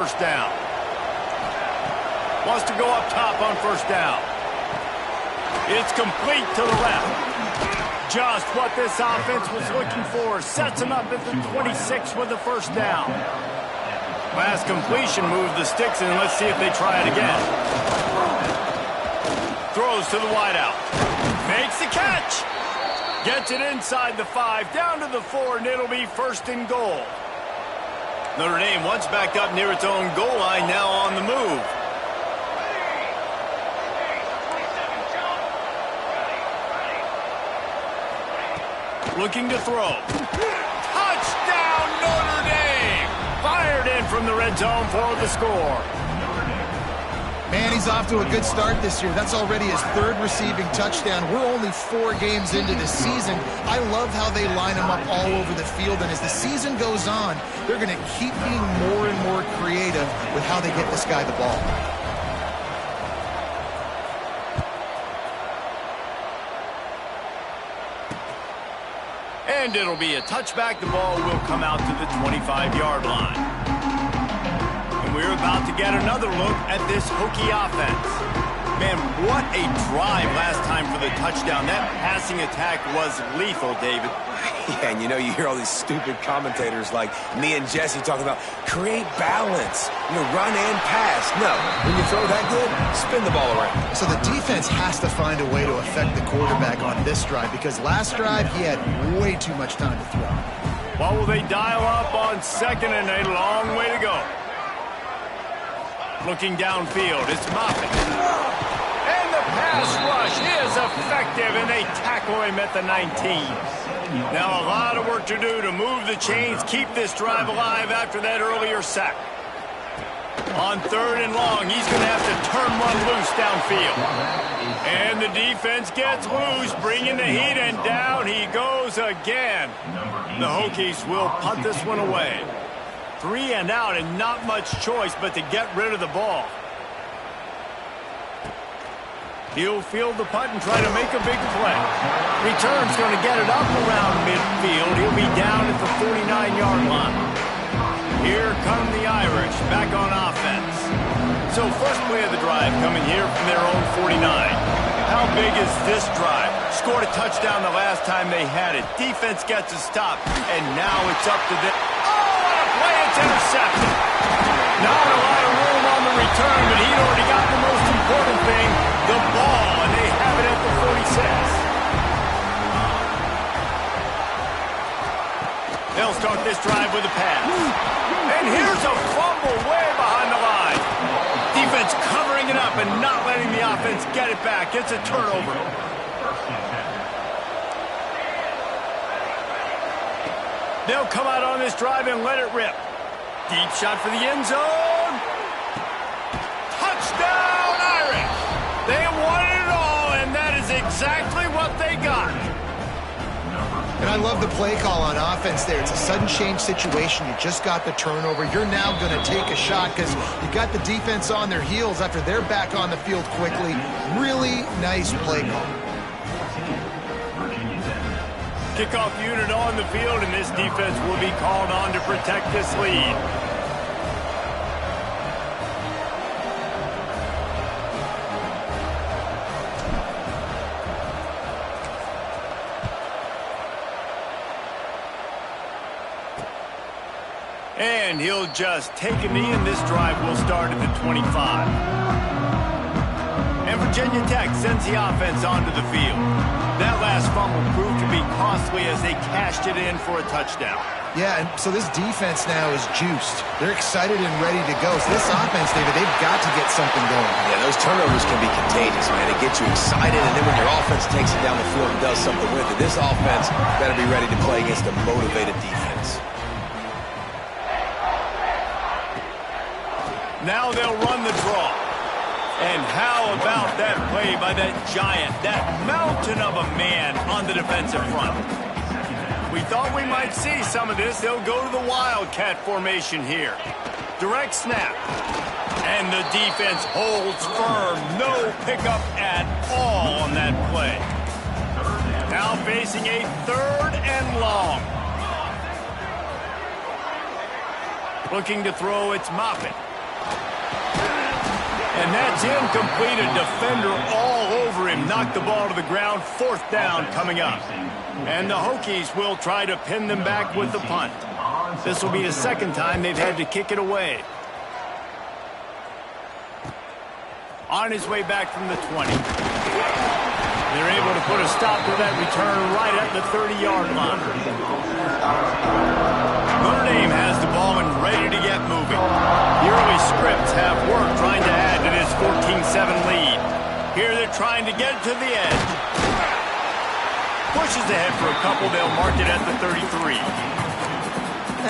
First down. Wants to go up top on first down. It's complete to the left. Just what this offense was looking for. Sets him up at the 26 with the first down. Last completion moved the sticks in. Let's see if they try it again. Throws to the wideout. Makes the catch. Gets it inside the 5, down to the 4, and it'll be first and goal. Notre Dame once back up near its own goal line, now on the move. Looking to throw. Touchdown, Notre Dame! Fired in from the red zone for the score. Man, he's off to a good start this year. That's already his 3rd receiving touchdown. We're only 4 games into the season. I love how they line him up all over the field, and as the season goes on, they're going to keep being more and more creative with how they get this guy the ball. And it'll be a touchback. The ball will come out to the 25-yard line. We're about to get another look at this Hokie offense. Man, what a drive last time for the touchdown. That passing attack was lethal, David. Yeah, and you hear all these stupid commentators like me and Jesse talking about create balance, run and pass. No, when you throw that good, spin the ball around. So the defense has to find a way to affect the quarterback on this drive because last drive he had way too much time to throw. What will they dial up on second and a long way to go? Looking downfield, it's Moffitt. And the pass rush is effective, and they tackle him at the 19. Now a lot of work to do to move the chains, keep this drive alive after that earlier sack. On 3rd and long, he's going to have to turn one loose downfield. And the defense gets loose, bringing the heat, and down he goes again. The Hokies will punt this one away. 3 and out, and not much choice but to get rid of the ball. He'll field the punt and try to make a big play. Return's going to get it up around midfield. He'll be down at the 49-yard line. Here come the Irish, back on offense. So first play of the drive coming here from their own 49. How big is this drive? Scored a touchdown the last time they had it. Defense gets a stop, and now it's up to them. It's intercepted. Not a lot of room on the return, but he'd already got the most important thing, the ball, and they have it at the 46. They'll start this drive with a pass. And here's a fumble way behind the line. Defense covering it up and not letting the offense get it back. It's a turnover. They'll come out on this drive and let it rip. Deep shot for the end zone. Touchdown, Irish! They wanted it all, and that is exactly what they got. And I love the play call on offense there. It's a sudden change situation. You just got the turnover. You're now going to take a shot because you got the defense on their heels after they're back on the field quickly. Really nice play call. Kickoff unit on the field, and this defense will be called on to protect this lead. And he'll just take a knee, and this drive will start at the 25. And Virginia Tech sends the offense onto the field. That last fumble proved to be costly as they cashed it in for a touchdown. Yeah, and so this defense now is juiced. They're excited and ready to go. So this offense, David, they've got to get something going. Yeah, those turnovers can be contagious, man. It gets you excited, and then when your offense takes it down the field and does something with it, this offense better be ready to play against a motivated defense. Now they'll run the draw. And how about that play by that giant, that mountain of a man on the defensive front? We thought we might see some of this. They'll go to the Wildcat formation here. Direct snap. And the defense holds firm. No pickup at all on that play. Now facing a 3rd and long. Looking to throw, it's Moffitt. And that's incomplete. A defender all over him. Knocked the ball to the ground. 4th down coming up. And the Hokies will try to pin them back with the punt. This will be the 2nd time they've had to kick it away. On his way back from the 20. They're able to put a stop to that return right at the 30-yard line. Notre Dame has the ball and ready to get moving. The early scripts have worked trying to add to this 14-7 lead. Here they're trying to get to the edge. Pushes ahead for a couple. They'll mark it at the 33.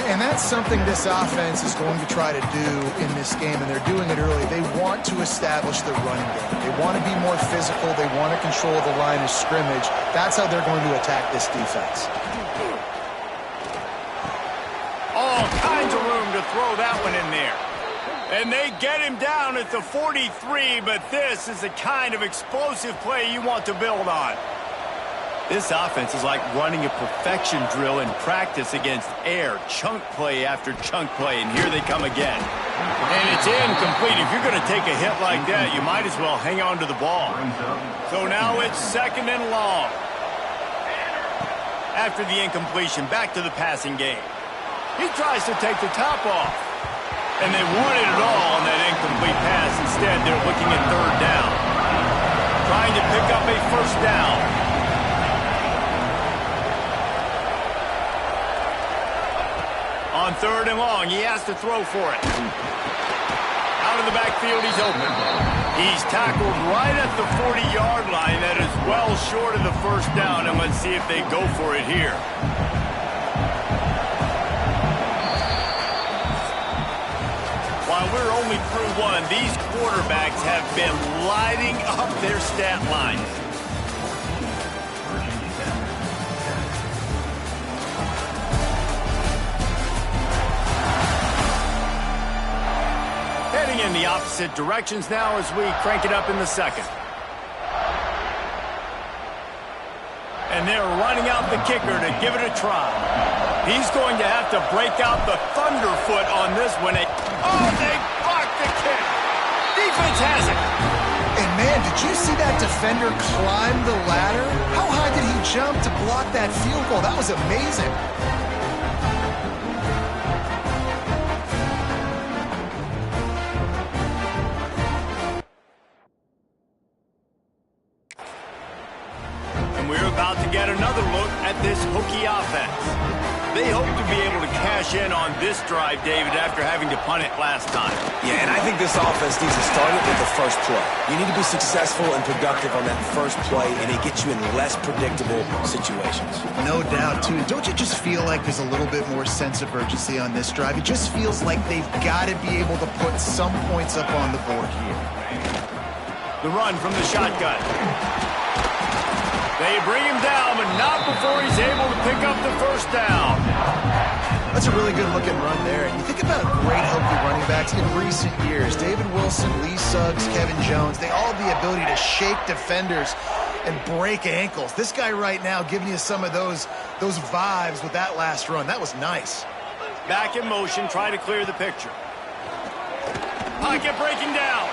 And that's something this offense is going to try to do in this game, and they're doing it early. They want to establish the running game. They want to be more physical. They want to control the line of scrimmage. That's how they're going to attack this defense. All kinds of room to throw that one in there. And they get him down at the 43, but this is the kind of explosive play you want to build on. This offense is like running a perfection drill in practice against air. Chunk play after chunk play, and here they come again. And it's incomplete. If you're going to take a hit like that, you might as well hang on to the ball. So now it's 2nd and long. After the incompletion, back to the passing game. He tries to take the top off. And they wanted it all on that incomplete pass. Instead, they're looking at 3rd down. Trying to pick up a 1st down. On 3rd and long, he has to throw for it. Out of the backfield, he's open. He's tackled right at the 40-yard line. That is well short of the 1st down, and let's see if they go for it here. While we're only through one, these quarterbacks have been lighting up their stat lines. Heading in the opposite directions now as we crank it up in the 2nd. And they're running out the kicker to give it a try. He's going to have to break out the thunderfoot on this one. Oh, they blocked the kick. Defense has it. And man, did you see that defender climb the ladder? How high did he jump to block that field goal? That was amazing. We're about to get another look at this Hokie offense. They hope to be able to cash in on this drive, David, after having to punt it last time. Yeah, and I think this offense needs to start it with the first play. You need to be successful and productive on that first play, and it gets you in less predictable situations. No doubt, too. Don't you just feel like there's a little bit more sense of urgency on this drive? It just feels like they've got to be able to put some points up on the board here. The run from the shotgun. They bring him down, but not before he's able to pick up the 1st down. That's a really good-looking run there. And you think about great Hokie running backs in recent years. David Wilson, Lee Suggs, Kevin Jones, they all have the ability to shake defenders and break ankles. This guy right now giving you some of those vibes with that last run. That was nice. Back in motion, try to clear the picture. Pocket breaking down.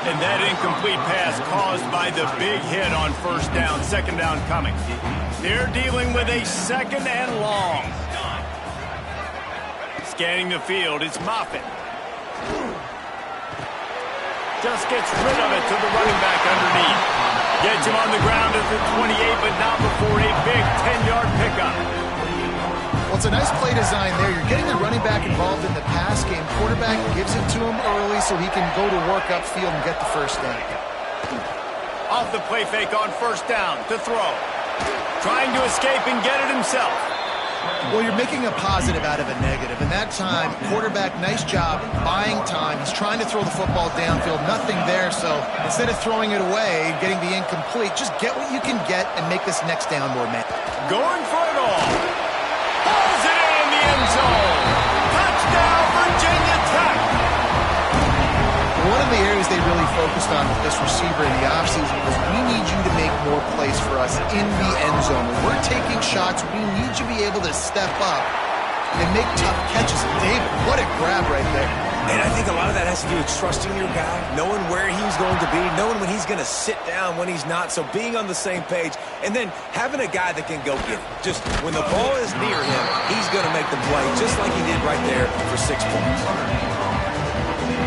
And that incomplete pass caused by the big hit on 1st down, 2nd down coming. They're dealing with a 2nd and long. Scanning the field, it's Moffitt. Just gets rid of it to the running back underneath. Gets him on the ground at the 28, but not before a big 10-yard pickup. Well, it's a nice play design there. You're getting the running back involved in the pass game. Quarterback gives it to him early so he can go to work upfield and get the 1st down. Off the play fake on 1st down to throw. Trying to escape and get it himself. Well, you're making a positive out of a negative. And that time, quarterback, nice job buying time. He's trying to throw the football downfield. Nothing there, so instead of throwing it away, getting the incomplete, just get what you can get and make this next down more man. Going for it all. Pulls it in the end zone. Touchdown, Virginia Tech. One of the areas they really focused on with this receiver in the offseason was we need you to make more plays for us in the end zone. When we're taking shots, we need you to be able to step up and make tough catches. David, what a grab right there. And think a lot of that has to do with trusting your guy, knowing where he's going to be, knowing when he's going to sit down, when he's not, so being on the same page, and then having a guy that can go get it. Just when the ball is near him, he's going to make the play, just like he did right there for 6 points.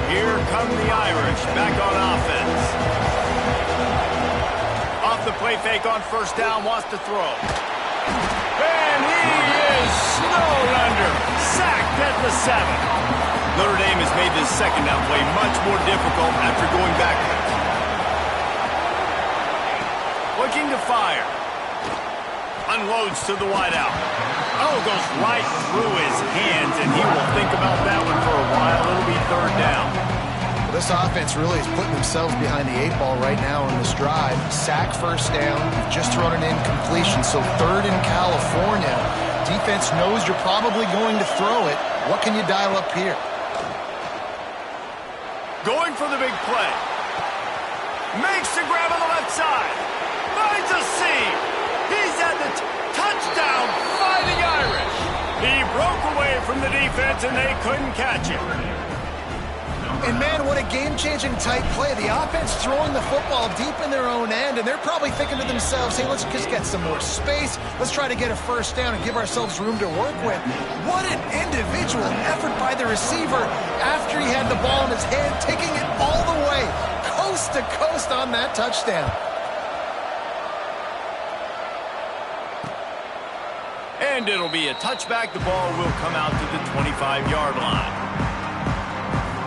Here come the Irish, back on offense. Off the play fake on first down, wants to throw. And he is snowed under, sacked at the 7. Notre Dame has made this second down play much more difficult after going backwards. Looking to fire. Unloads to the wideout. Oh, goes right through his hands, and he will think about that one for a while. It'll be third down. Well, this offense really is putting themselves behind the 8 ball right now in this drive. Sack first down. You've just thrown an incompletion, so third in California. Defense knows you're probably going to throw it. What can you dial up here? Going for the big play. Makes the grab on the left side. Finds a seam. He's at the touchdown Fighting Irish. He broke away from the defense and they couldn't catch him. And man, what a game-changing tight play. The offense throwing the football deep in their own end, and they're probably thinking to themselves, hey, let's just get some more space. Let's try to get a first down and give ourselves room to work with. What an individual effort by the receiver after he had the ball in his hand, taking it all the way, coast to coast on that touchdown. And it'll be a touchback. The ball will come out to the 25-yard line.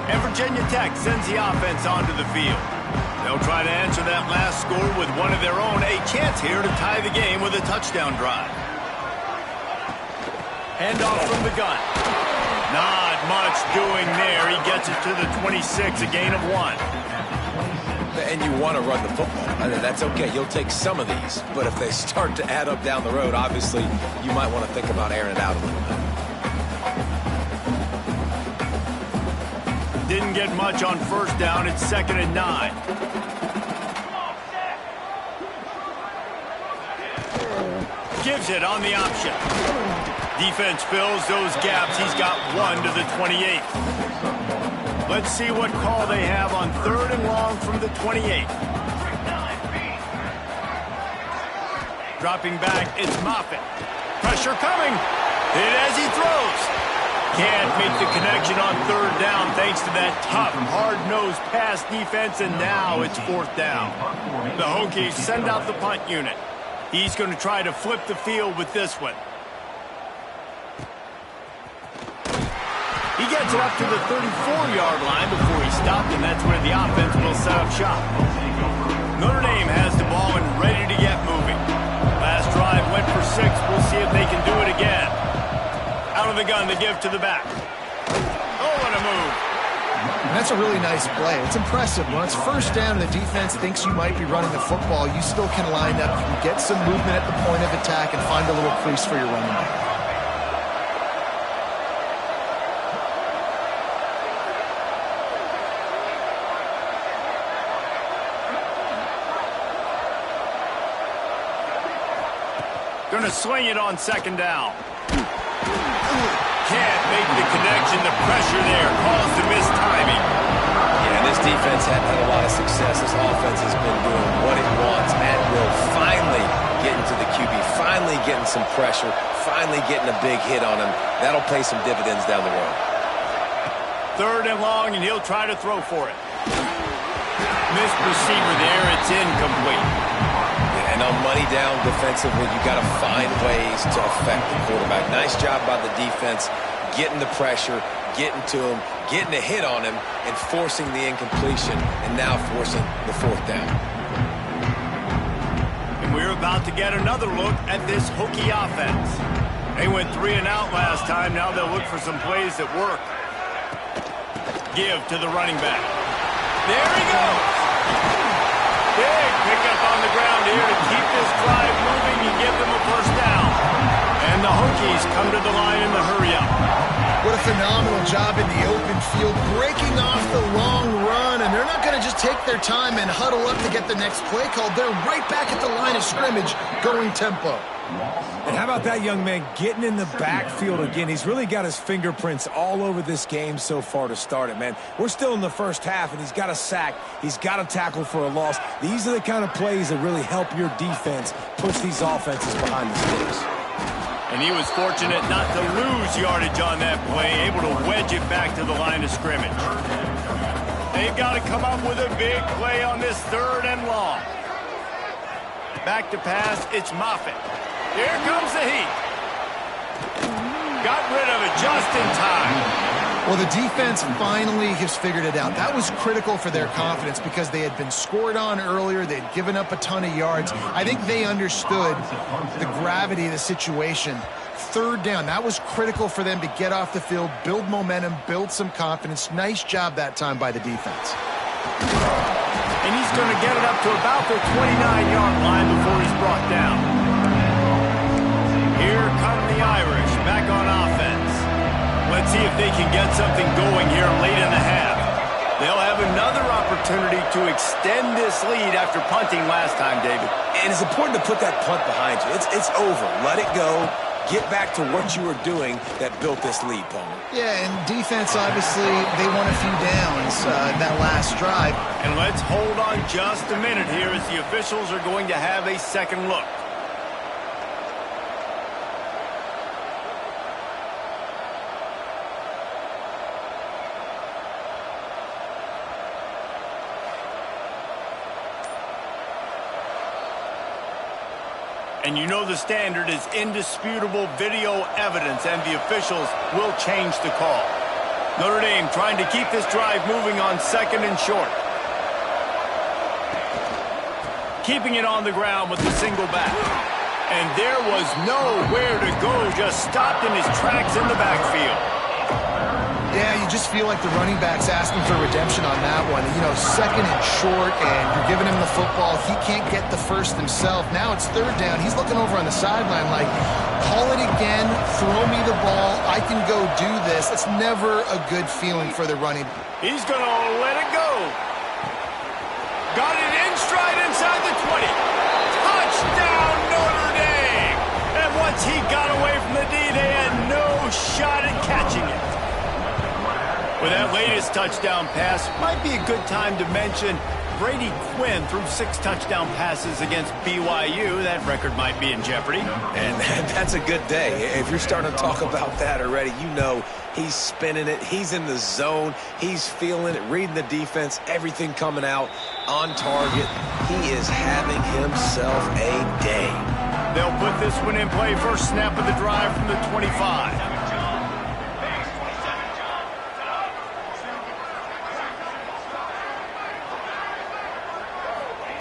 And Virginia Tech sends the offense onto the field. They'll try to answer that last score with one of their own. A chance here to tie the game with a touchdown drive. Handoff from the gun. Not much doing there. He gets it to the 26, a gain of 1. And you want to run the football. I mean, that's okay. You'll take some of these. But if they start to add up down the road, obviously, you might want to think about airing it out a little bit. Didn't get much on first down. It's 2nd and 9. Gives it on the option. Defense fills those gaps. He's got 1 to the 28. Let's see what call they have on 3rd and long from the 28. Dropping back, it's Moffitt. Pressure coming. Hit as he throws. Can't make the connection on 3rd down thanks to that tough, hard-nosed pass defense, and now it's 4th down. The Hokies send out the punt unit. He's going to try to flip the field with this one. He gets it up to the 34-yard line before he stopped, and that's where the offense will set up shop. Notre Dame has the ball and ready to get moving. Last drive went for 6. We'll see if they can do it again. Out of the gun, they give to the back. Oh, what a move. And that's a really nice play. It's impressive. When it's first down and the defense thinks you might be running the football, you still can line up. You can get some movement at the point of attack and find a little crease for your running back. Going to swing it on 2nd down. Can't make the connection. The pressure there caused the missed timing. Yeah, this defense had a lot of success. This offense has been doing what it wants at will. Finally getting to the QB. Finally getting some pressure. Finally getting a big hit on him. That'll pay some dividends down the road. 3rd and long, and he'll try to throw for it. Missed receiver there. It's incomplete. And on money down defensively, you got to find ways to affect the quarterback. Nice job by the defense, getting the pressure, getting to him, getting a hit on him, and forcing the incompletion, and now forcing the 4th down. And we're about to get another look at this Hokie offense. They went 3 and out last time. Now they'll look for some plays that work. Give to the running back. There he goes. Big pickup on the ground here to keep this drive moving and give them a first down. And the Hokies come to the line in the hurry-up. What a phenomenal job in the open field, breaking off the long run, and they're not going to just take their time and huddle up to get the next play called. They're right back at the line of scrimmage, going tempo. And how about that young man getting in the backfield again? He's really got his fingerprints all over this game so far to start it, man. We're still in the first half, and he's got a sack. He's got a tackle for a loss. These are the kind of plays that really help your defense push these offenses behind the sticks. And he was fortunate not to lose yardage on that play, able to wedge it back to the line of scrimmage. They've got to come up with a big play on this 3rd and long. Back to pass, it's Moffitt. Here comes the heat. Got rid of it just in time. Well, the defense finally has figured it out. That was critical for their confidence because they had been scored on earlier. They'd given up a ton of yards. I think they understood the gravity of the situation. 3rd down, that was critical for them to get off the field, build momentum, build some confidence. Nice job that time by the defense. And he's going to get it up to about the 29-yard line before he's brought down. Here come the Irish back on offense. Let's see if they can get something going here late in the half. They'll have another opportunity to extend this lead after punting last time, David. And it's important to put that punt behind you. It's over. Let it go. Get back to what you were doing that built this lead, Palmer. Yeah, and defense, obviously, they won a few downs that last drive. And let's hold on just a minute here as the officials are going to have a second look. And you know the standard is indisputable video evidence, and the officials will change the call. Notre Dame trying to keep this drive moving on 2nd and short. Keeping it on the ground with the single back. And there was nowhere to go, just stopped in his tracks in the backfield. Yeah, you just feel like the running back's asking for redemption on that one. You know, 2nd and short, and you're giving him the football. He can't get the first himself. Now it's 3rd down. He's looking over on the sideline like, call it again, throw me the ball, I can go do this. It's never a good feeling for the running. He's going to let it go. Got it in stride inside the 20. Touchdown, Notre Dame! And once he got away from the D, they had no shot at catching it. With that latest touchdown pass, might be a good time to mention Brady Quinn threw 6 touchdown passes against BYU. That record might be in jeopardy. And that's a good day. If you're starting to talk about that already, you know he's spinning it. He's in the zone. He's feeling it, reading the defense, everything coming out on target. He is having himself a day. They'll put this one in play. First snap of the drive from the 25.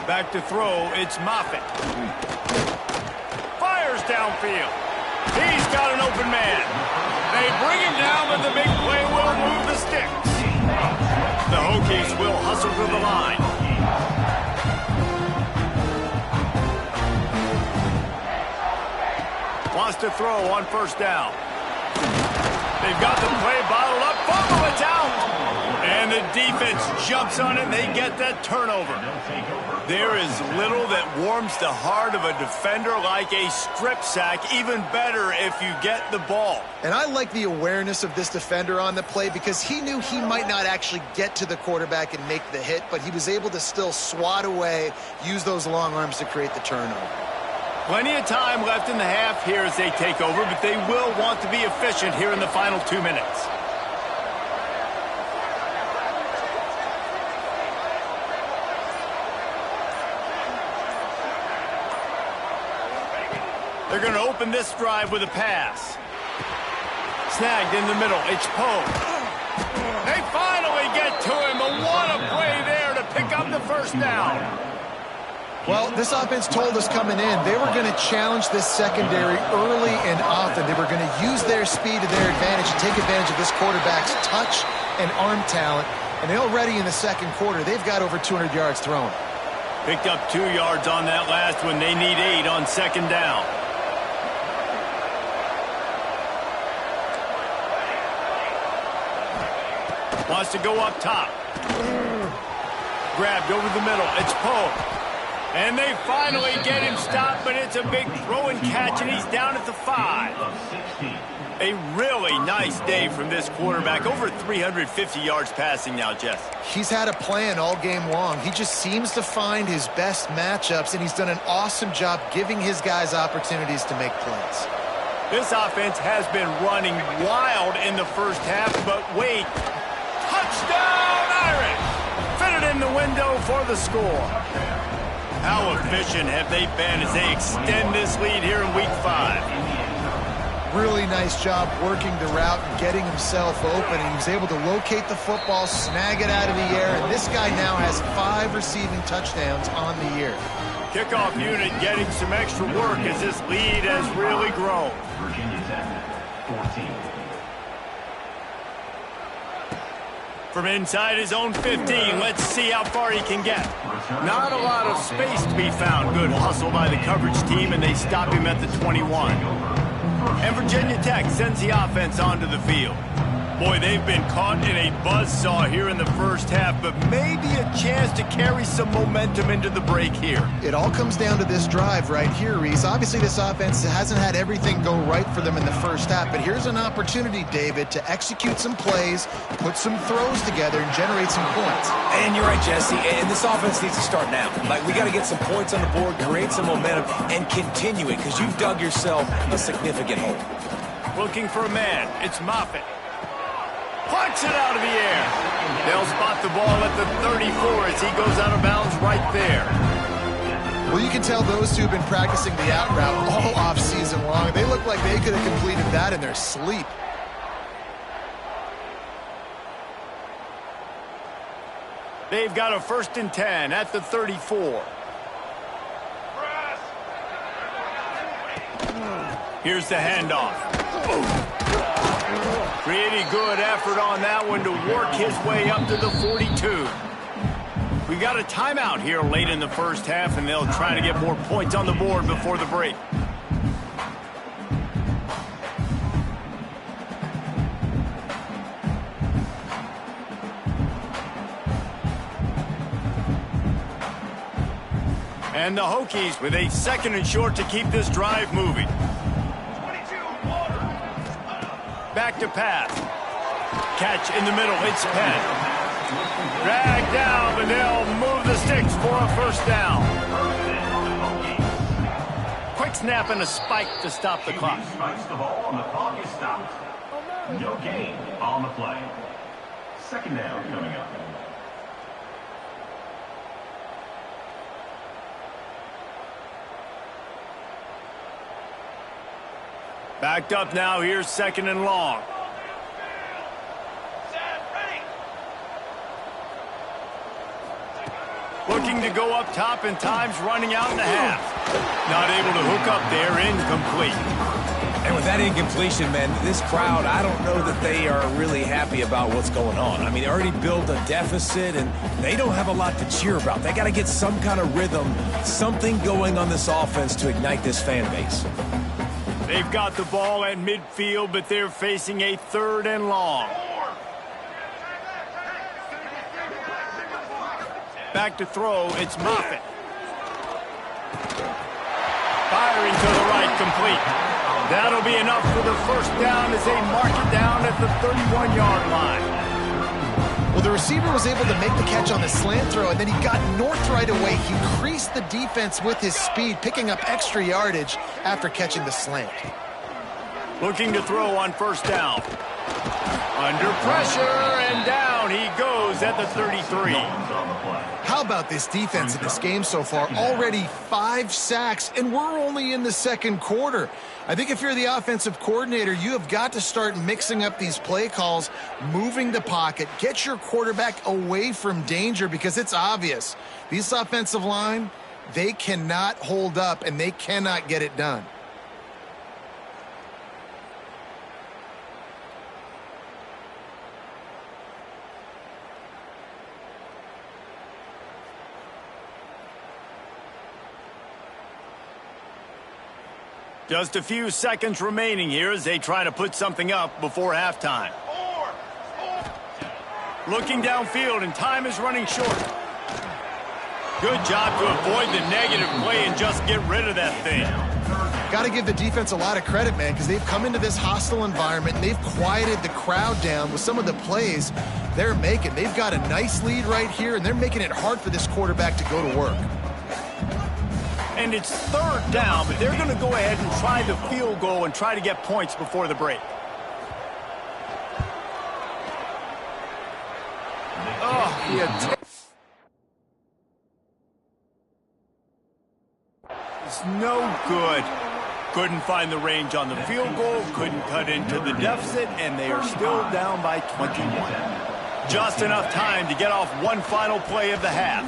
Back to throw, it's Moffitt. Fires downfield. He's got an open man. They bring him down, but the big play will move the sticks. The Hokies will hustle to the line. Wants to throw on 1st down. They've got the play bottled up. Fumble, it's out. And the defense jumps on it, and they get that turnover. There is little that warms the heart of a defender like a strip sack. Even better if you get the ball. And I like the awareness of this defender on the play because he knew he might not actually get to the quarterback and make the hit, but he was able to still swat away, use those long arms to create the turnover. Plenty of time left in the half here as they take over, but they will want to be efficient here in the final 2 minutes. They're going to open this drive with a pass. Snagged in the middle. It's Poe. They finally get to him. But what a play there to pick up the 1st down. Well, this offense told us coming in they were going to challenge this secondary early and often. They were going to use their speed to their advantage and take advantage of this quarterback's touch and arm talent. And already in the 2nd quarter, they've got over 200 yards thrown. Picked up 2 yards on that last one. They need 8 on 2nd down. Wants to go up top. Grabbed over the middle. It's Poe. And they finally get him stopped, but it's a big throw and catch, and he's down at the 5. A really nice day from this quarterback. Over 350 yards passing now, Jess. He's had a plan all game long. He just seems to find his best matchups, and he's done an awesome job giving his guys opportunities to make plays. This offense has been running wild in the first half, but wait. Touchdown, Irish! Fitted in the window for the score. How efficient have they been as they extend this lead here in Week 5? Really nice job working the route and getting himself open. He was able to locate the football, snag it out of the air, and this guy now has 5 receiving touchdowns on the year. Kickoff unit getting some extra work as this lead has really grown. Virginia Tech, 14. From inside his own 15, let's see how far he can get. Not a lot of space to be found. Good hustle by the coverage team, and they stop him at the 21. And Virginia Tech sends the offense onto the field. Boy, they've been caught in a buzzsaw here in the first half, but maybe a chance to carry some momentum into the break here. It all comes down to this drive right here, Reese. Obviously, this offense hasn't had everything go right for them in the first half, but here's an opportunity, David, to execute some plays, put some throws together, and generate some points. And you're right, Jesse, and this offense needs to start now. Like, we got to get some points on the board, create some momentum, and continue it, because you've dug yourself a significant hole. Looking for a man. It's Moffitt. Punts it out of the air. They'll spot the ball at the 34 as he goes out of bounds right there. Well, you can tell those two have been practicing the out route all off-season long. They look like they could have completed that in their sleep. They've got a 1st and 10 at the 34. Here's the handoff. Pretty good effort on that one to work his way up to the 42. We got a timeout here late in the first half, and they'll try to get more points on the board before the break. And the Hokies with a 2nd and short to keep this drive moving. Back to pass. Catch in the middle. It's Penn. Drag down, but they'll move the sticks for a 1st down. Quick snap and a spike to stop the clock. Strikes the ball and the clock is stopped. No gain on the play. 2nd down coming up. Backed up now. Here's 2nd and long. Looking to go up top, and time's running out in the half. Not able to hook up there. Incomplete. And with that incompletion, man, this crowd, I don't know that they are really happy about what's going on. I mean, they already built a deficit, and they don't have a lot to cheer about. They got to get some kind of rhythm, something going on this offense to ignite this fan base. They've got the ball at midfield, but they're facing a 3rd and long. Back to throw, it's Moffitt. Firing to the right, complete. That'll be enough for the 1st down as they mark it down at the 31-yard line. Well, the receiver was able to make the catch on the slant throw, and then he got north right away. He creased the defense with his speed, picking up extra yardage after catching the slant. Looking to throw on 1st down. Under pressure, and down he goes at the 33. How about this defense in this game so far? Already 5 sacks, and we're only in the 2nd quarter. I think if you're the offensive coordinator, you have got to start mixing up these play calls, moving the pocket, get your quarterback away from danger, because it's obvious. This offensive line, they cannot hold up, and they cannot get it done. Just a few seconds remaining here as they try to put something up before halftime. Looking downfield, and time is running short. Good job to avoid the negative play and just get rid of that thing. Got to give the defense a lot of credit, man, because they've come into this hostile environment and they've quieted the crowd down with some of the plays they're making. They've got a nice lead right here, and they're making it hard for this quarterback to go to work. And it's third down, but they're going to go ahead and try the field goal and try to get points before the break. Oh, it's no good. Couldn't find the range on the field goal, couldn't cut into the deficit, and they are still down by 21. Just enough time to get off one final play of the half.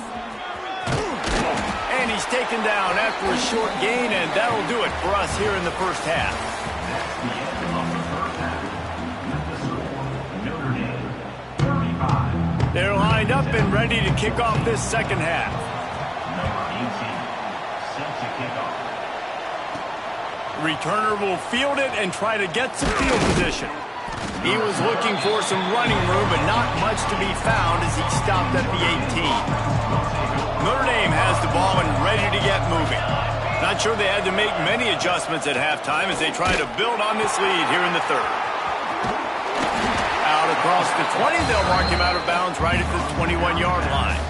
And he's taken down after a short gain, and that'll do it for us here in the first half. They're lined up and ready to kick off this second half. Returner will field it and try to get some field position. He was looking for some running room, but not much to be found as he stopped at the 18. Notre Dame has the ball and ready to get moving. Not sure they had to make many adjustments at halftime as they try to build on this lead here in the third. Out across the 20, they'll mark him out of bounds right at the 21-yard line.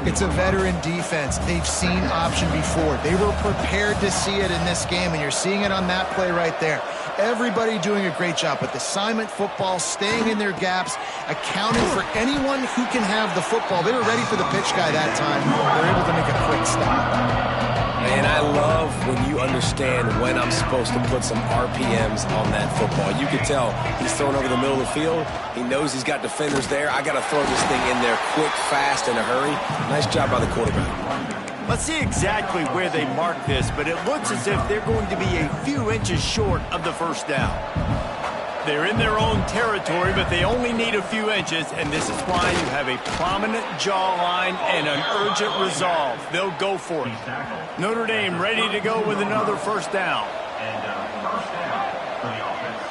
It's a veteran defense. They've seen option before. They were prepared to see it in this game, and you're seeing it on that play right there. Everybody doing a great job with assignment football, staying in their gaps, accounting for anyone who can have the football. They were ready for the pitch guy that time. They're able to make a quick stop. Man, I love when you understand when I'm supposed to put some RPMs on that football. You can tell he's throwing over the middle of the field. He knows he's got defenders there. I got to throw this thing in there quick, fast, in a hurry. Nice job by the quarterback. Let's see exactly where they mark this, but it looks as if they're going to be a few inches short of the first down. They're in their own territory, but they only need a few inches, and this is why you have a prominent jawline and an urgent resolve. They'll go for it. Notre Dame ready to go with another first down. And first down for the offense.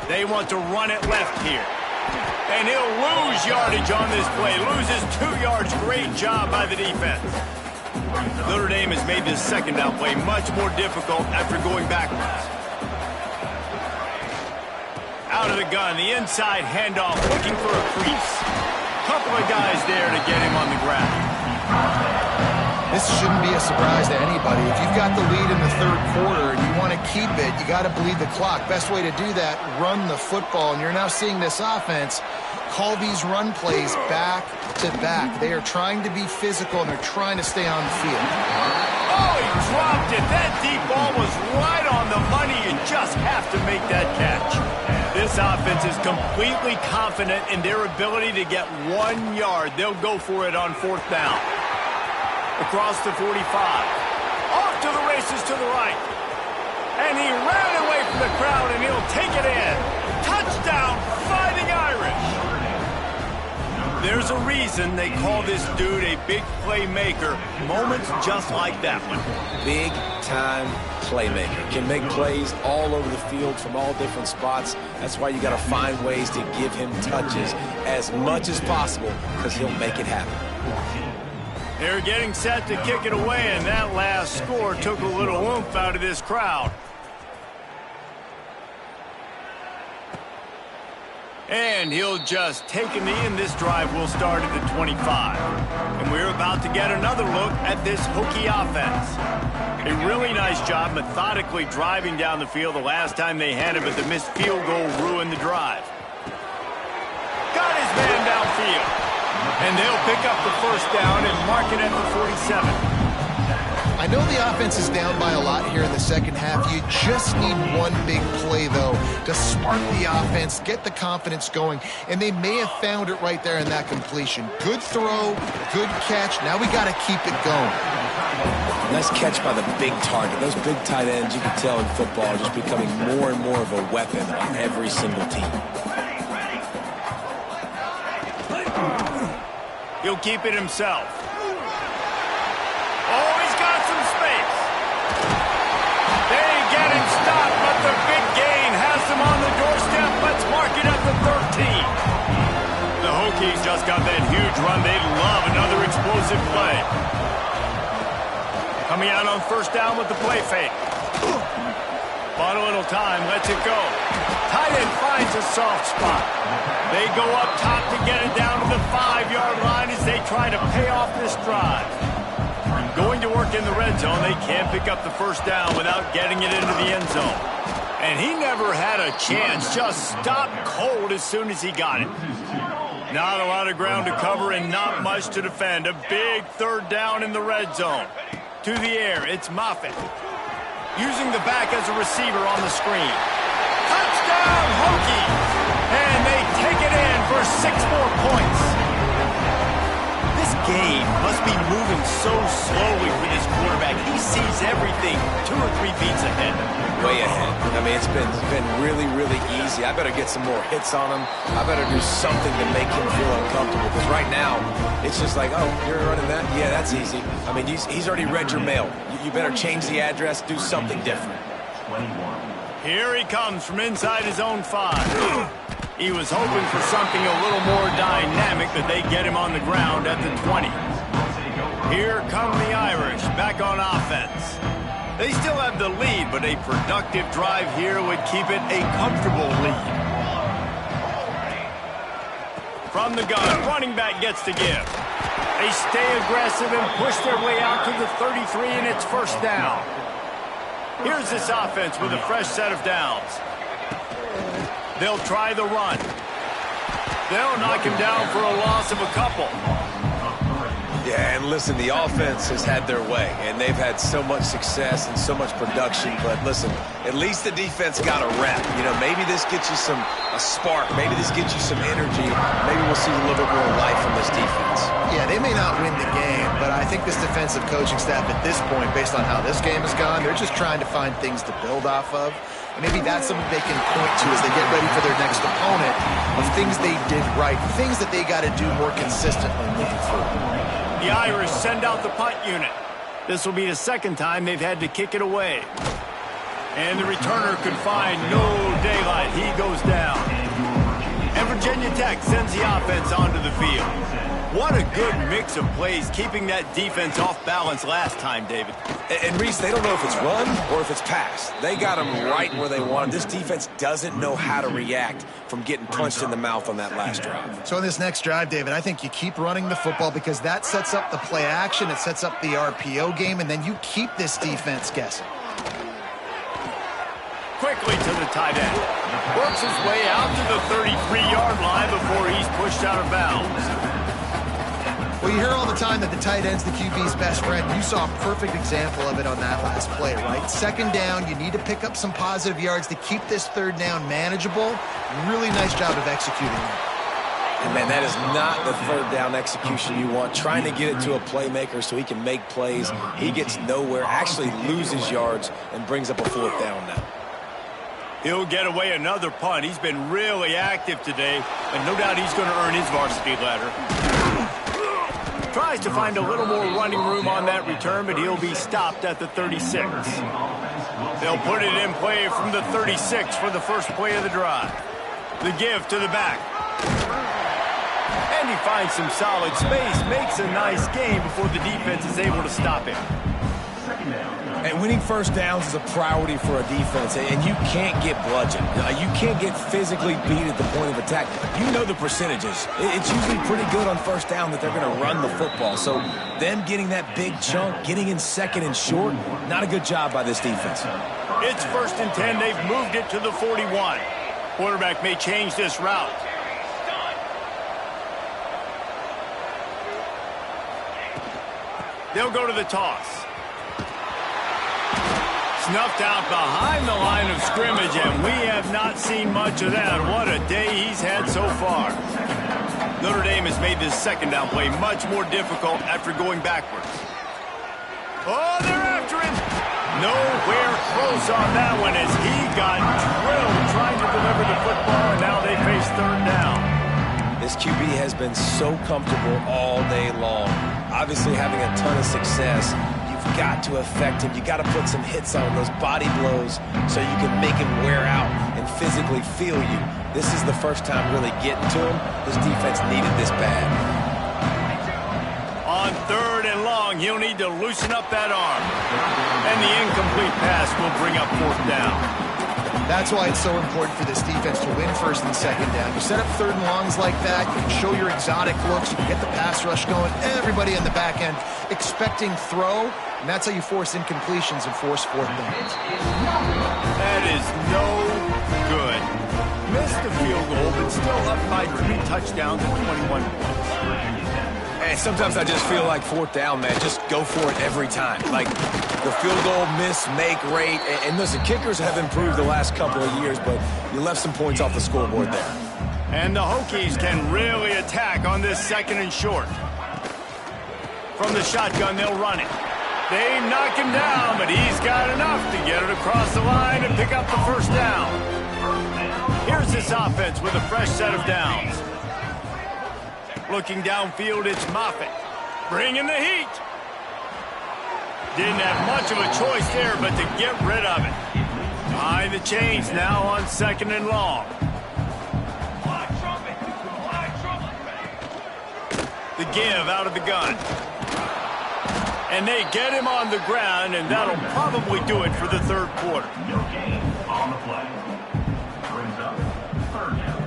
They want to run it left here. And he'll lose yardage on this play. Loses 2 yards. Great job by the defense. Notre Dame has made this second down play much more difficult after going backwards. Out of the gun, the inside handoff, looking for a crease. Couple of guys there to get him on the ground. This shouldn't be a surprise to anybody. If you've got the lead in the third quarter and you want to keep it, you got to bleed the clock. Best way to do that, run the football. And you're now seeing this offense call these run plays back to back. They are trying to be physical, and they're trying to stay on the field. Oh, he dropped it. That deep ball was right on the money. You just have to make that catch. This offense is completely confident in their ability to get 1 yard. They'll go for it on fourth down. Across the 45. Off to the races to the right. And he ran away from the crowd, and he'll take it in. Touchdown, Fighting Irish. There's a reason they call this dude a big playmaker. Moments just like that one. Big-time playmaker. Can make plays all over the field from all different spots. That's why you got to find ways to give him touches as much as possible, because he'll make it happen. They're getting set to kick it away, and that last score took a little oomph out of this crowd. And he'll just take a knee, and this drive will start at the 25. And we're about to get another look at this Hokie offense. A really nice job methodically driving down the field the last time they had it, but the missed field goal ruined the drive. Got his man downfield. And they'll pick up the first down and mark it at the 47. I know the offense is down by a lot here in the second half. You just need one big play, though, to spark the offense, get the confidence going, and they may have found it right there in that completion. Good throw, good catch. Now we got to keep it going. Nice catch by the big target. Those big tight ends, you can tell in football, are just becoming more and more of a weapon on every single team. He'll keep it himself. Oh, he's got some space. They get him stopped, but the big gain has him on the doorstep. Let's mark it at the 13. The rookie just got that huge run. They'd love another explosive play. Coming out on first down with the play fake. Bought a little time, lets it go. Tight end finds a soft spot. They go up top to get it down to the 5-yard line as they try to pay off this drive. Going to work in the red zone, they can't pick up the first down without getting it into the end zone. And he never had a chance, just stopped cold as soon as he got it. Not a lot of ground to cover and not much to defend. A big third down in the red zone. To the air, it's Moffitt. Using the back as a receiver on the screen. Touchdown, Hokie! And they take it in for 6 more points. This game must be moving so slowly for this quarterback. He sees everything 2 or 3 beats ahead. Way ahead. I mean, it's been really, really easy. I better get some more hits on him. I better do something to make him feel uncomfortable. Because right now, it's just like, oh, you're running that? Yeah, that's easy. I mean, he's already read your mail. You better change the address, do something different. 21. Here he comes from inside his own 5. He was hoping for something a little more dynamic, but they get him on the ground at the 20. Here come the Irish, back on offense. They still have the lead, but a productive drive here would keep it a comfortable lead. From the gun, running back gets to give. They stay aggressive and push their way out to the 33, and it's first down. Here's this offense with a fresh set of downs. They'll try the run. They'll knock him down for a loss of a couple. Yeah, and listen, the offense has had their way, and they've had so much success and so much production. But listen, at least the defense got a rep. You know, maybe this gets you a spark. Maybe this gets you some energy. Maybe we'll see a little bit more life from this defense. Yeah, they may not win the game, but I think this defensive coaching staff at this point, based on how this game has gone, they're just trying to find things to build off of. And maybe that's something they can point to as they get ready for their next opponent, of things they did right, things that they got to do more consistently moving forward. The Irish send out the punt unit. This will be the second time they've had to kick it away. And the returner could find no daylight. He goes down. And Virginia Tech sends the offense onto the field. What a good mix of plays, keeping that defense off balance last time, David. And Reese, they don't know if it's run or if it's pass. They got them right where they want them. This defense doesn't know how to react from getting punched in the mouth on that last drive. So in this next drive, David, I think you keep running the football because that sets up the play action, it sets up the RPO game, and then you keep this defense guessing. Quickly to the tight end. Works his way out to the 33-yard line before he's pushed out of bounds. Well, you hear all the time that the tight end's the QB's best friend. You saw a perfect example of it on that last play, right? Second down, you need to pick up some positive yards to keep this third down manageable. Really nice job of executing that. And, man, that is not the third down execution you want. Trying to get it to a playmaker so he can make plays. He gets nowhere, actually loses yards, and brings up a fourth down now. He'll get away another punt. He's been really active today, and no doubt he's going to earn his varsity letter. Tries to find a little more running room on that return, but he'll be stopped at the 36. They'll put it in play from the 36 for the first play of the drive. The give to the back. And he finds some solid space, makes a nice gain before the defense is able to stop him. And winning first downs is a priority for a defense, and you can't get bludgeoned. You can't get physically beat at the point of attack. You know the percentages. It's usually pretty good on first down that they're going to run the football. So them getting that big chunk, getting in second and short, not a good job by this defense. It's 1st and 10. They've moved it to the 41. Quarterback may change this route. They'll go to the toss. Snuffed out behind the line of scrimmage, and we have not seen much of that. What a day he's had so far. Notre Dame has made this second down play much more difficult after going backwards. Oh, they're after him. Nowhere close on that one as he got drilled trying to deliver the football, and now they face third down. This QB has been so comfortable all day long. Obviously having a ton of success. You've got to affect him. You got to put some hits on those body blows so you can make him wear out and physically feel you. This is the first time really getting to him. This defense needed this bad. On 3rd and long, he'll need to loosen up that arm. And the incomplete pass will bring up 4th down. That's why it's so important for this defense to win 1st and 2nd down. You set up 3rd and longs like that, you can show your exotic looks, you can get the pass rush going, everybody in the back end expecting throw, and that's how you force incompletions and force 4th downs. That is no good. Missed the field goal, but still up by 3 touchdowns and 21 points. And sometimes I just feel like 4th down, man, just go for it every time. Like the field goal miss, make rate. And listen, kickers have improved the last couple of years, but you left some points off the scoreboard there. And the Hokies can really attack on this 2nd and short. From the shotgun, they'll run it. They knock him down, but he's got enough to get it across the line and pick up the 1st down. Here's this offense with a fresh set of downs. Looking downfield, it's Moffitt. Bringing the heat. Didn't have much of a choice there, but to get rid of it. Behind the chains now on 2nd and long. The give out of the gun. And they get him on the ground, and that'll probably do it for the 3rd quarter. No gain on the play. Brings up 3rd down.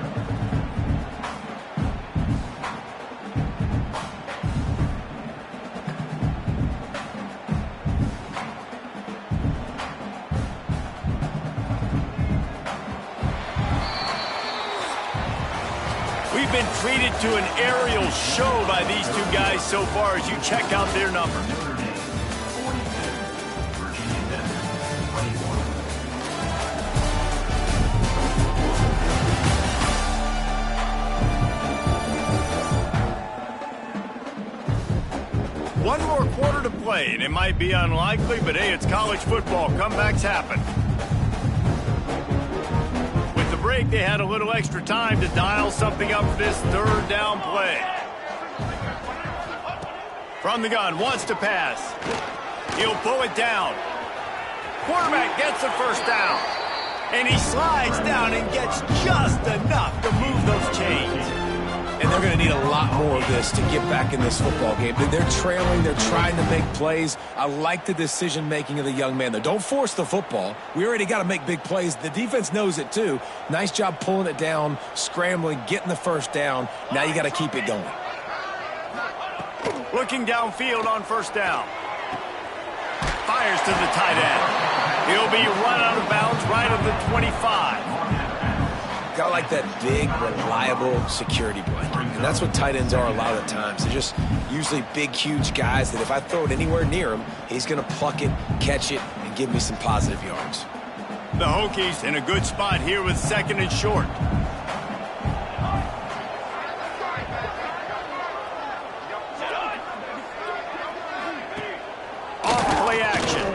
We've been treated to an aerial show by these two guys so far as you check out their number. Notre Dame 42, Virginia Tech 21. One more quarter to play, and it might be unlikely, but hey, it's college football. Comebacks happen. With the break, they had a little extra time to dial something up for this 3rd down play. From the gun, wants to pass. He'll pull it down. Quarterback gets the 1st down. And he slides down and gets just enough to move those chains. And they're going to need a lot more of this to get back in this football game. They're trailing. They're trying to make plays. I like the decision-making of the young man, though. Don't force the football. We already got to make big plays. The defense knows it, too. Nice job pulling it down, scrambling, getting the 1st down. Now you got to keep it going. Looking downfield on 1st down. Fires to the tight end. He'll be run out of bounds right at the 25. Got like that big, reliable security blanket. And that's what tight ends are a lot of the times. They're just usually big, huge guys that if I throw it anywhere near him, he's going to pluck it, catch it, and give me some positive yards. The Hokies in a good spot here with 2nd and short. Off play action.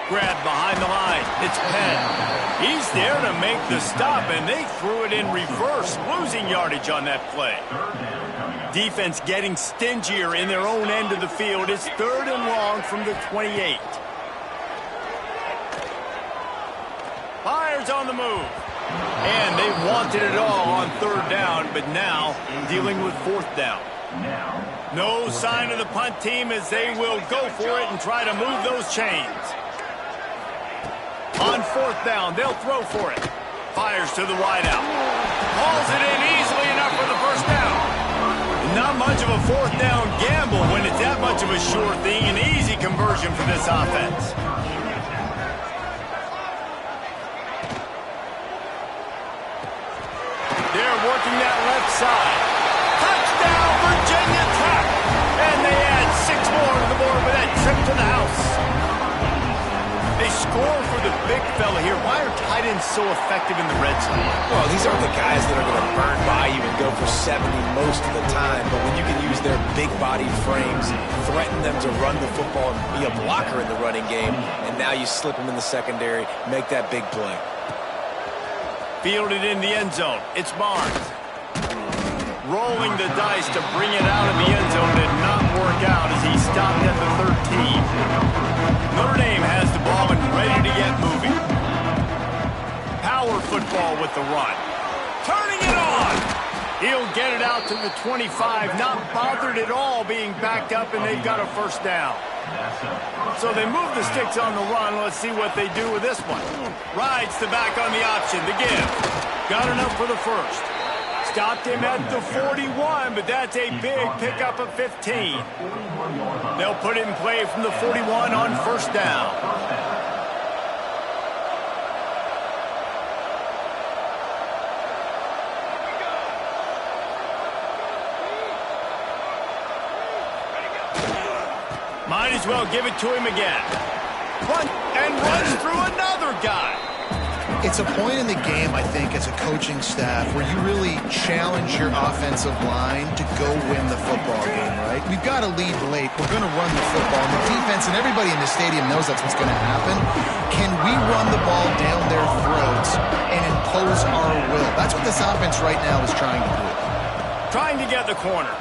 Grab behind the line. It's Penn. He's there to make the stop, and they threw it in reverse, losing yardage on that play. Defense getting stingier in their own end of the field. It's 3rd and long from the 28. Fires on the move. And they wanted it all on 3rd down, but now dealing with 4th down. No sign of the punt team as they will go for it and try to move those chains. On 4th down, they'll throw for it. Fires to the wideout. Hauls it in easily enough for the 1st down. Not much of a 4th down gamble when it's that much of a sure thing. An easy conversion for this offense. They're working that left side. Touchdown, Virginia Tech! And they add 6 more to the board with that trip to the house. They score for the big fella here. Why are tight ends so effective in the red zone? Well, these aren't the guys that are going to burn by you and go for 70 most of the time, but when you can use their big-bodied frames, threaten them to run the football and be a blocker in the running game, and now you slip them in the secondary, make that big play. Fielded in the end zone. It's Barnes. Rolling the dice to bring it out of the end zone did not work out as he stopped at the 13. Notre Dame has the ball and ready to get moving. Power football with the run. Turning it on. He'll get it out to the 25, not bothered at all being backed up, and they've got a first down. So they move the sticks on the run. Let's see what they do with this one. Rides the back on the option. The give. Got enough for the first. Stopped him at the 41, but that's a big pickup of 15. They'll put it in play from the 41 on first down. Might as well give it to him again. Runs through another guy. It's a point in the game, I think, as a coaching staff where you really challenge your offensive line to go win the football game, right? We've got to lead late. We're going to run the football. And the defense and everybody in the stadium knows that's what's going to happen. Can we run the ball down their throats and impose our will? That's what this offense right now is trying to do. Trying to get the corner.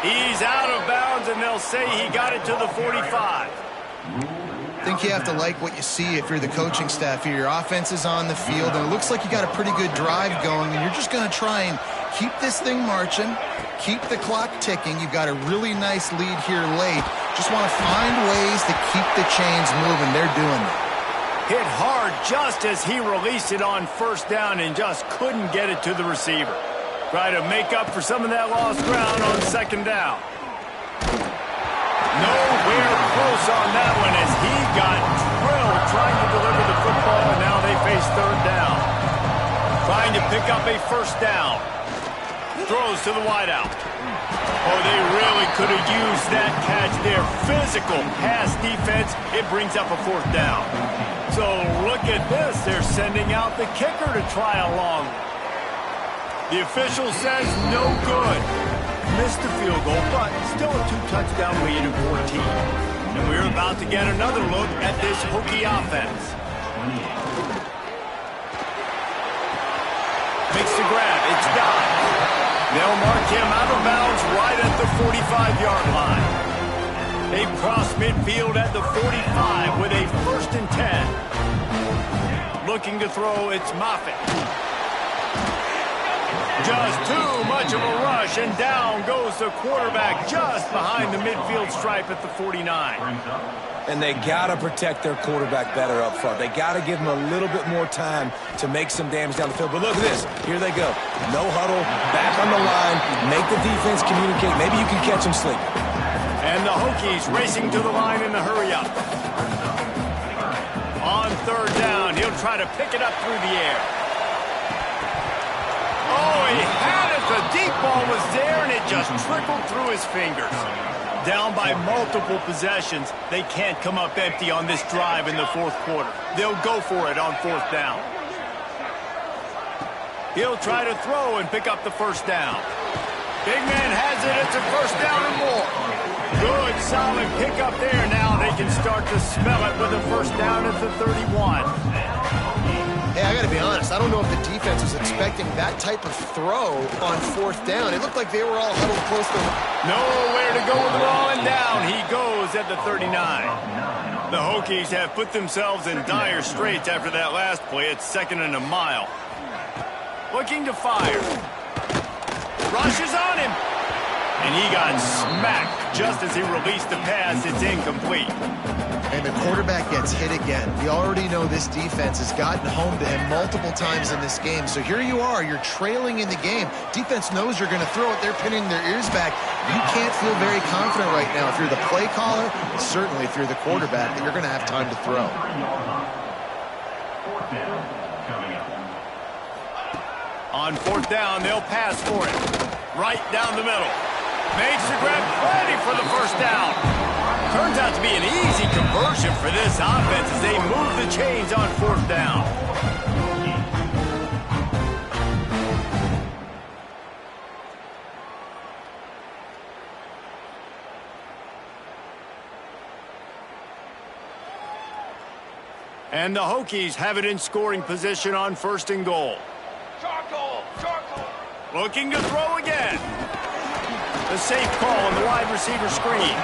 He's out of bounds, and they'll say he got it to the 45. I think you have to like what you see if you're the coaching staff here. Your offense is on the field, and it looks like you got a pretty good drive going, and you're just going to try and keep this thing marching, keep the clock ticking. You've got a really nice lead here late. Just want to find ways to keep the chains moving. They're doing that. Hit hard just as he released it on first down and just couldn't get it to the receiver. Try to make up for some of that lost ground on second down. Nowhere close on that one as he got drilled trying to deliver the football, and now they face third down. Trying to pick up a first down. Throws to the wideout. Oh, they really could have used that catch there. Physical pass defense. It brings up a fourth down. So look at this. They're sending out the kicker to try a long one. The official says no good. Missed the field goal, but still a two-touchdown lead of 14. And we're about to get another look at this Hokie offense. Makes the grab. It's down. They'll mark him out of bounds right at the 45-yard line. They cross midfield at the 45 with a 1st and 10. Looking to throw, it's Moffitt. Just too much of a rush, and down goes the quarterback just behind the midfield stripe at the 49. And they got to protect their quarterback better up front. They got to give him a little bit more time to make some damage down the field. But look at this. Here they go. No huddle, back on the line, make the defense communicate. Maybe you can catch them sleeping. And the Hokies racing to the line in the hurry up. On third down, he'll try to pick it up through the air. Oh, he had it. The deep ball was there, and it just trickled through his fingers. Down by multiple possessions. They can't come up empty on this drive in the fourth quarter. They'll go for it on fourth down. He'll try to throw and pick up the first down. Big man has it. It's a first down and more. Good, solid pickup there. Now they can start to smell it with a first down at the 31. Hey, I got to be honest. I don't know if the defense was expecting that type of throw on fourth down. It looked like they were all huddled close to him. Nowhere to go with the ball, and down he goes at the 39. The Hokies have put themselves in dire straits after that last play. It's 2nd and a mile. Looking to fire. Rushes on him. And he got smacked just as he released the pass. It's incomplete. And the quarterback gets hit again. We already know this defense has gotten home to him multiple times in this game. So here you are. You're trailing in the game. Defense knows you're going to throw it. They're pinning their ears back. You can't feel very confident right now if you're the play caller, certainly if you're the quarterback, that you're going to have time to throw. On fourth down, they'll pass for it. Right down the middle. Makes the grab, ready for the first down. Turns out to be an easy conversion for this offense as they move the chains on fourth down. And the Hokies have it in scoring position on 1st and goal. Looking to throw again. The safe call on the wide receiver screen.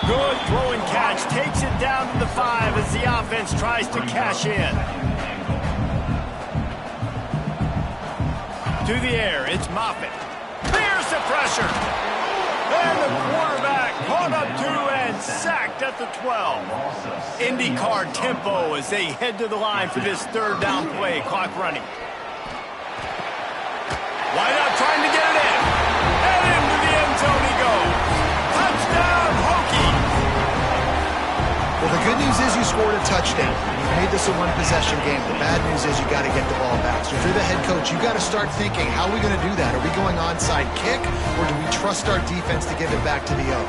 Good throw and catch. Takes it down to the 5 as the offense tries to cash in. To the air, it's Moffitt. There's the pressure. And the quarterback caught up to and sacked at the 12. IndyCar tempo as they head to the line for this third down play. Clock running. Wide out trying to get it in. And into the end zone he goes. Touchdown, Hokies. Well, the good news is you scored a touchdown. You made this a one-possession game. The bad news is you got to get the ball back. So if you're the head coach, you got to start thinking, how are we going to do that? Are we going onside kick, or do we trust our defense to give it back to the O?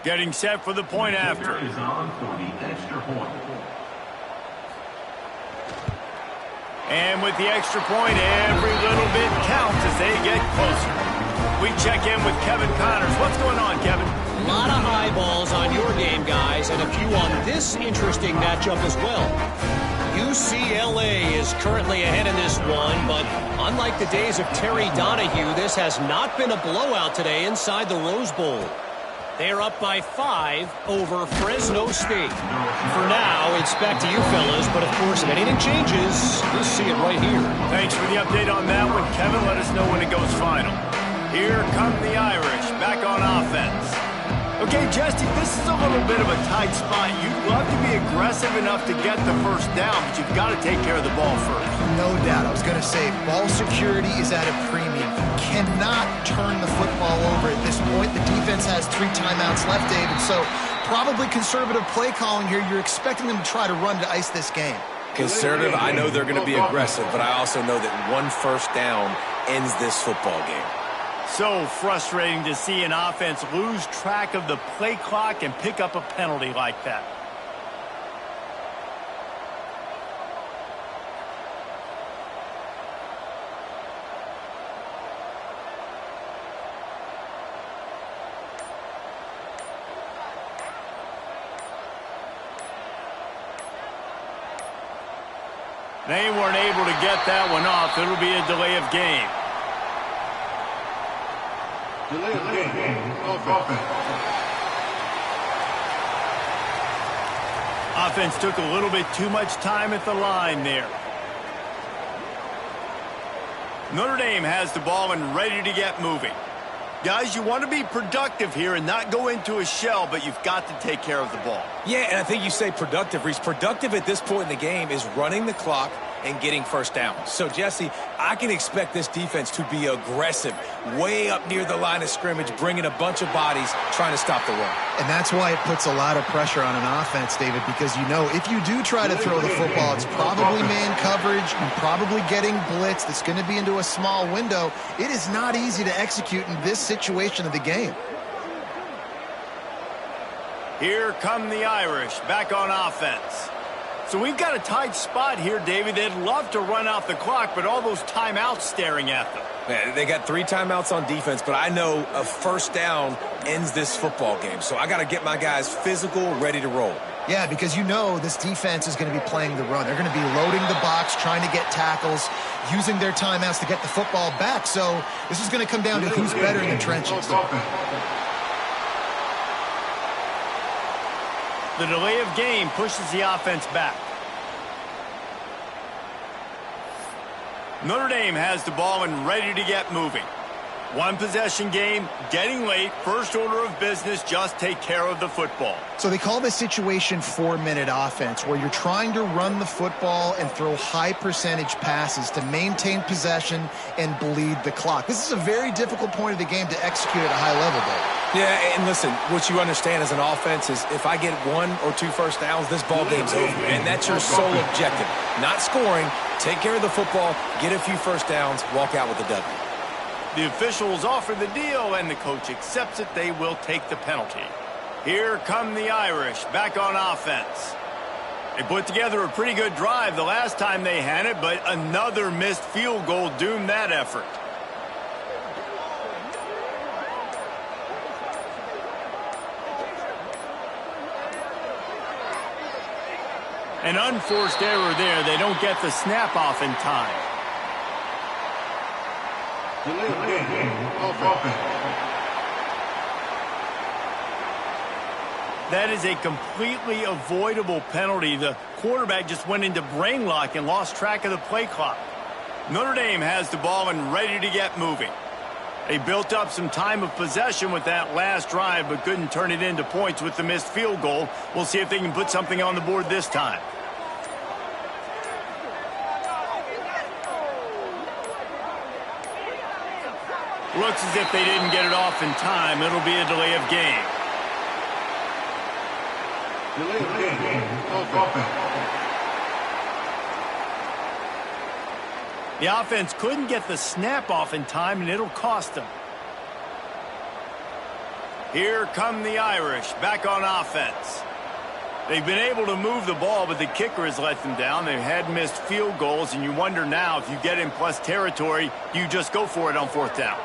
Getting set for the point after. Is on for the extra point. And with the extra point, every little bit counts as they get closer. We check in with Kevin Connors. What's going on, Kevin? A lot of eyeballs on your game, guys, and a few on this interesting matchup as well. UCLA is currently ahead in this one, but unlike the days of Terry Donahue, this has not been a blowout today inside the Rose Bowl. They're up by 5 over Fresno State. For now, it's back to you fellas, but of course, if anything changes, you'll see it right here. Thanks for the update on that one, Kevin. Let us know when it goes final. Here come the Irish, back on offense. Okay, Jesse, this is a little bit of a tight spot. You'd love to be aggressive enough to get the first down, but you've got to take care of the ball first. No doubt. I was going to say, ball security is at a premium. You cannot turn the football over at this point. The defense has 3 timeouts left, David, so probably conservative play calling here. You're expecting them to try to run to ice this game. Conservative, I know they're going to be aggressive, but I also know that one first down ends this football game. So frustrating to see an offense lose track of the play clock and pick up a penalty like that. They weren't able to get that one off. It'll be a delay of game. Offense took a little bit too much time at the line there. Notre Dame has the ball and ready to get moving. Guys, you want to be productive here and not go into a shell, but you've got to take care of the ball. Yeah, and I think you say productive, Reese. Productive at this point in the game is running the clock and getting first down. So, Jesse, I can expect this defense to be aggressive, way up near the line of scrimmage, bringing a bunch of bodies, trying to stop the run. And that's why it puts a lot of pressure on an offense, David, because you know if you do try to throw the football, it's probably man coverage, and probably getting blitzed. It's going to be into a small window. It is not easy to execute in this situation of the game. Here come the Irish, back on offense. So we've got a tight spot here, David. They'd love to run out the clock, but all those timeouts staring at them. Man, they got 3 timeouts on defense, but I know a first down ends this football game. So I got to get my guys physical, ready to roll. Yeah, because you know this defense is going to be playing the run. They're going to be loading the box, trying to get tackles, using their timeouts to get the football back. So this is going to come down to who's better in the trenches. The delay of game pushes the offense back. Notre Dame has the ball and ready to get moving. One possession game, getting late, first order of business, just take care of the football. So they call this situation 4-minute offense, where you're trying to run the football and throw high percentage passes to maintain possession and bleed the clock. This is a very difficult point of the game to execute at a high level, though. Yeah, and listen, what you understand as an offense is if I get 1 or 2 first downs, this ball game's over. And that's your sole objective. Not scoring, take care of the football, get a few first downs, walk out with a W. The officials offer the deal, and the coach accepts it. They will take the penalty. Here come the Irish, back on offense. They put together a pretty good drive the last time they had it, but another missed field goal doomed that effort. An unforced error there. They don't get the snap off in time. That is a completely avoidable penalty. The quarterback just went into brain lock and lost track of the play clock. Notre Dame has the ball and ready to get moving. They built up some time of possession with that last drive, but couldn't turn it into points with the missed field goal. We'll see if they can put something on the board this time. Looks as if they didn't get it off in time. It'll be a delay of game. The offense couldn't get the snap off in time, and it'll cost them. Here come the Irish, back on offense. They've been able to move the ball, but the kicker has let them down. They've had missed field goals, and you wonder now, if you get in plus territory, you just go for it on fourth down.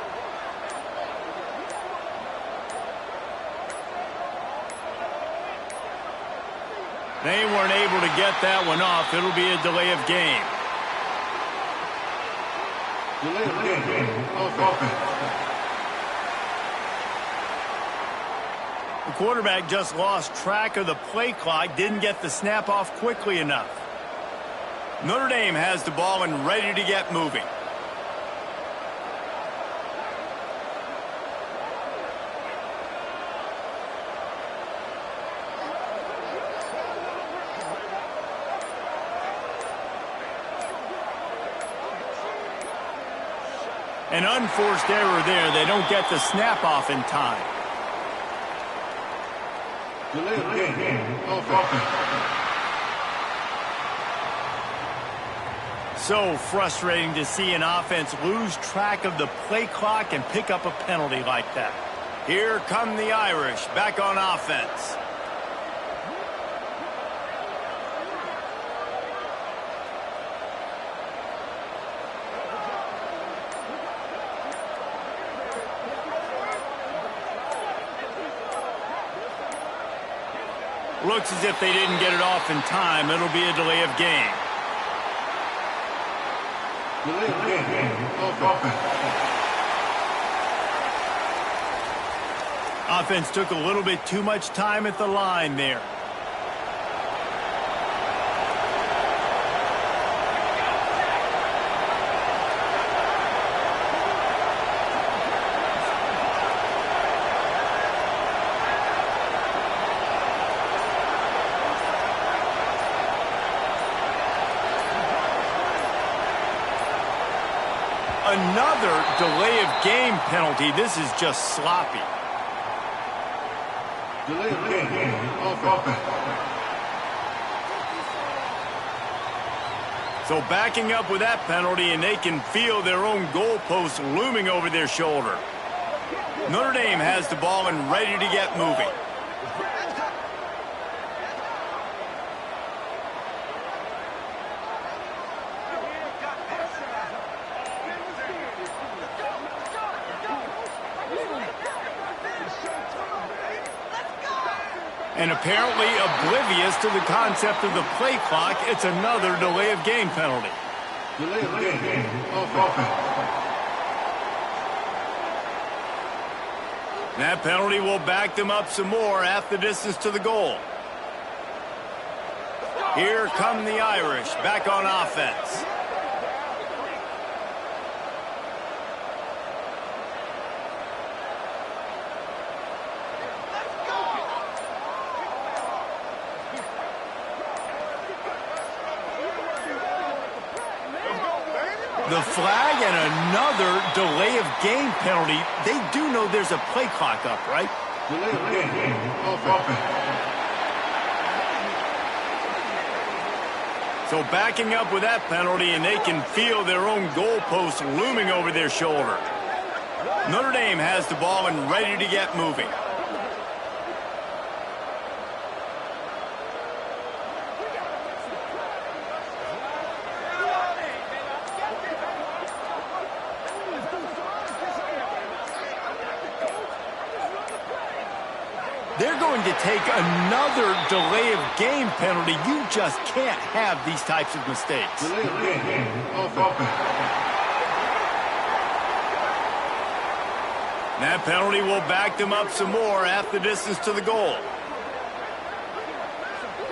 They weren't able to get that one off. It'll be a delay of game. The quarterback just lost track of the play clock, didn't get the snap off quickly enough. Notre Dame has the ball and ready to get moving. An unforced error there. They don't get the snap off in time. So frustrating to see an offense lose track of the play clock and pick up a penalty like that. Here come the Irish, back on offense. Looks as if they didn't get it off in time. It'll be a delay of game. Offense took a little bit too much time at the line there. Another delay of game penalty. This is just sloppy. So backing up with that penalty, and they can feel their own goalpost looming over their shoulder. Notre Dame has the ball and ready to get moving. And apparently oblivious to the concept of the play clock, it's another delay of game penalty. That penalty will back them up some more at the distance to the goal. Here come the Irish, back on offense. The flag and another delay of game penalty. They do know there's a play clock up, right? So backing up with that penalty, and they can feel their own goalpost looming over their shoulder. Notre Dame has the ball and ready to get moving. They're going to take another delay of game penalty. You just can't have these types of mistakes. Delay of game. Offense. That penalty will back them up some more, half the distance to the goal.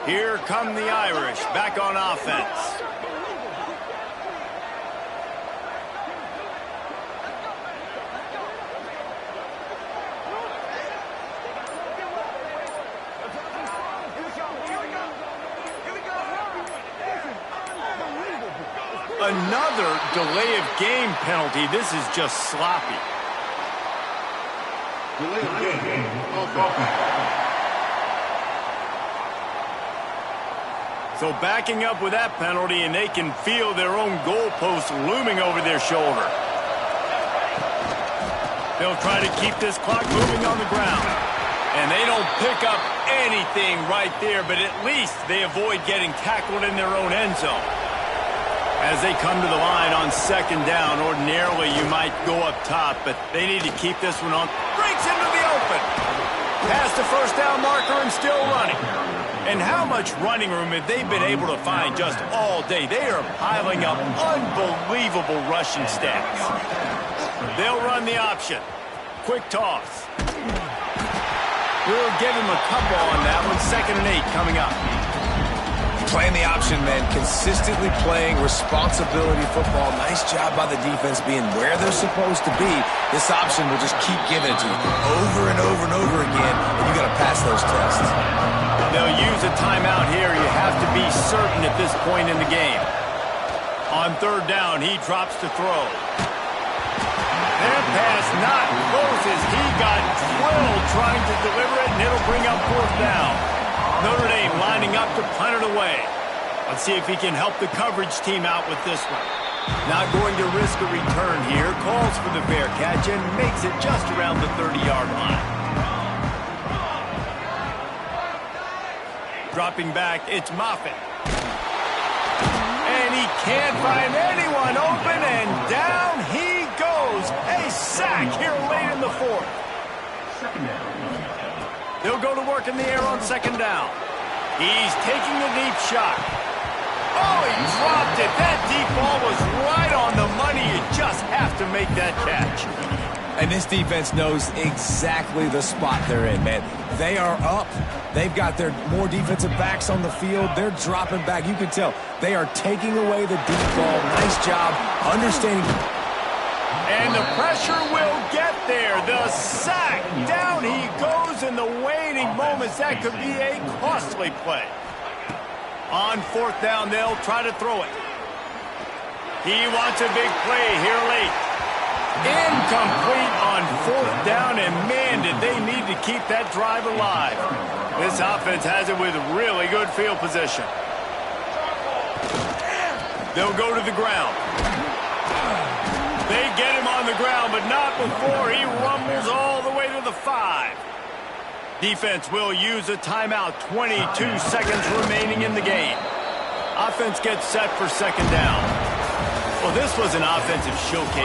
Here come the Irish, back on offense. Another delay of game penalty. This is just sloppy. Delay of game. Offense. So backing up with that penalty, and they can feel their own goalpost looming over their shoulder. They'll try to keep this clock moving on the ground. And they don't pick up anything right there, but at least they avoid getting tackled in their own end zone. As they come to the line on second down, ordinarily you might go up top, but they need to keep this one on. Breaks into the open. Past the first down marker and still running. And how much running room have they been able to find just all day? They are piling up unbelievable rushing stats. They'll run the option. Quick toss. We'll give him a couple on that one. 2nd and 8 coming up. Playing the option, man. Consistently playing responsibility football. Nice job by the defense being where they're supposed to be. This option will just keep giving it to you over and over and over again, and you got to pass those tests. They'll use a timeout here. You have to be certain at this point in the game. On 3rd down, he drops to throw. That pass not close as he got drilled trying to deliver it, and it'll bring up 4th down. Notre Dame lining up to punt it away. Let's see if he can help the coverage team out with this one. Not going to risk a return here. Calls for the fair catch and makes it just around the 30-yard line. Dropping back, it's Moffitt. And he can't find anyone open, and down he goes. A sack here late in the 4th. Second down. They'll go to work in the air on 2nd down. He's taking the deep shot. Oh, he dropped it. That deep ball was right on the money. You just have to make that catch. And this defense knows exactly the spot they're in, man. They are up. They've got their more defensive backs on the field. They're dropping back. You can tell they are taking away the deep ball. Nice job understanding. And the pressure will get there. The sack. Down he goes in the waning moments. That could be a costly play. On 4th down, they'll try to throw it. He wants a big play here late. Incomplete on 4th down, and man, did they need to keep that drive alive. This offense has it with really good field position. They'll go to the ground. They get him on the ground, but not before he rumbles all the way to the 5. Defense will use a timeout. 22 seconds remaining in the game. Offense gets set for 2nd down. Well, this was an offensive showcase.